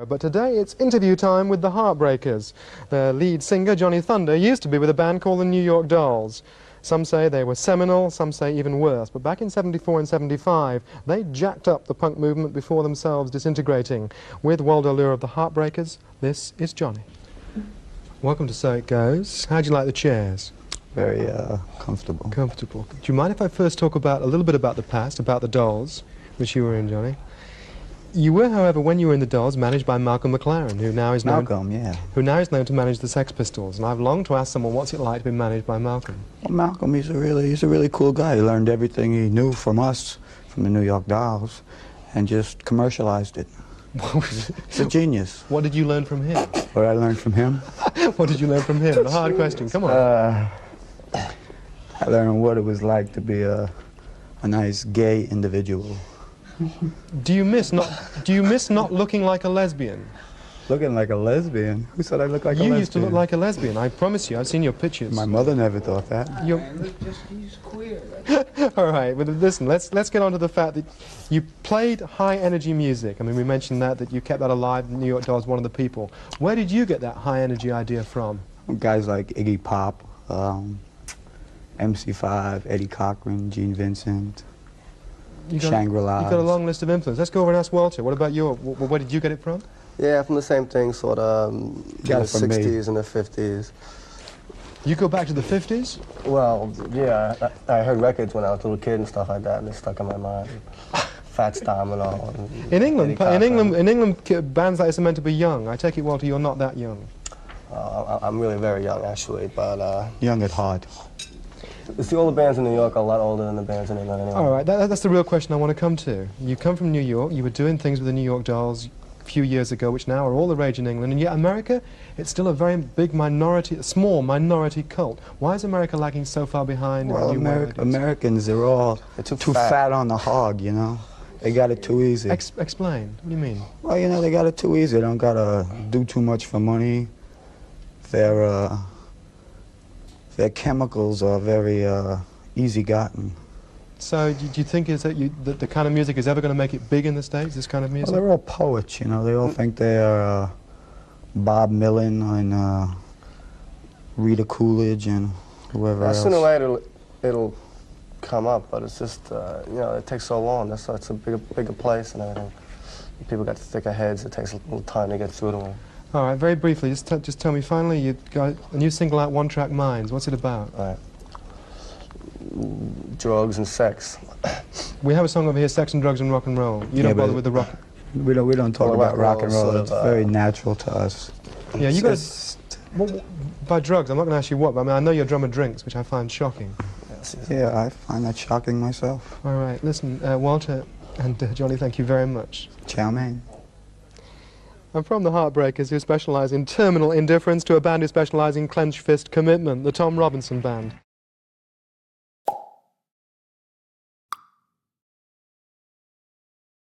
But today it's interview time with the Heartbreakers. Their lead singer, Johnny Thunder, used to be with a band called the New York Dolls. Some say they were seminal, some say even worse. But back in '74 and '75, they jacked up the punk movement before themselves disintegrating. With Waldo Lure of the Heartbreakers, this is Johnny. Welcome to So It Goes. How'd you like the chairs? Very comfortable. Comfortable. Do you mind if I first talk about a little bit about the past, about the Dolls, which you were in, Johnny? You were, however, when you were in the Dolls, managed by Malcolm McLaren, who now is known to manage the Sex Pistols. And I've longed to ask someone what's it like to be managed by Malcolm. Well, Malcolm, he's a really cool guy. He learned everything he knew from us, from the New York Dolls, and just commercialized it. He's a genius. What did you learn from him? What did I learn from him? What did you learn from him? The hard question. Come on. I learned what it was like to be a nice gay individual. Do you miss not looking like a lesbian? Looking like a lesbian? Who said I look like a lesbian? You used to look like a lesbian, I promise you. I've seen your pictures. My mother never thought that. He's queer. All right, but listen, let's get on to the fact that you played high-energy music. I mean, we mentioned that you kept that alive. New York Dolls, one of the people. Where did you get that high-energy idea from? Guys like Iggy Pop, MC5, Eddie Cochran, Gene Vincent, Shangri-La. You've got a long list of influences. Let's go over and ask Walter. What about you? Where did you get it from? Yeah, from the same thing, sort of, in the 60s and the 50s. You go back to the 50s? Well, yeah, I heard records when I was a little kid and stuff like that, and they stuck in my mind. Fats Domino. In England, bands like this are meant to be young. I take it, Walter, you're not that young. I'm really very young, actually, but... young at heart. See, all the bands in New York are a lot older than the bands in England anyway. All right, that's the real question I want to come to. You come from New York, you were doing things with the New York Dolls a few years ago, which now are all the rage in England, and yet America, it's still a very big minority, a small minority cult. Why is America lagging so far behind? Well, Americans, they're all too fat on the hog, you know? They got it too easy. Explain. What do you mean? Well, you know, they got it too easy. They don't got to do too much for money. Their chemicals are very easy gotten. So do you think that the kind of music is ever going to make it big in the States, this kind of music? Well, they're all poets, you know. They all think they are Bob Millen and Rita Coolidge and whoever else. Sooner or later it'll come up, but it's just, you know, it takes so long. It's a bigger place and everything. People got thicker heads. It takes a little time to get through to them. All right, very briefly, just tell me, finally, you've got a new single out, One Track Minds. What's it about? All right. Drugs and sex. We have a song over here, Sex and Drugs and Rock and Roll. You don't bother with the rock. We don't talk about rock and roll. It's very natural to us. Yeah, you guys. By drugs, I'm not going to ask you what, but I mean, I know your drummer drinks, which I find shocking. Yeah, I find that shocking myself. All right, listen, Walter and Johnny, thank you very much. Chow mein. I'm from the Heartbreakers, who specialise in terminal indifference, to a band who specialise in clenched fist commitment, the Tom Robinson Band.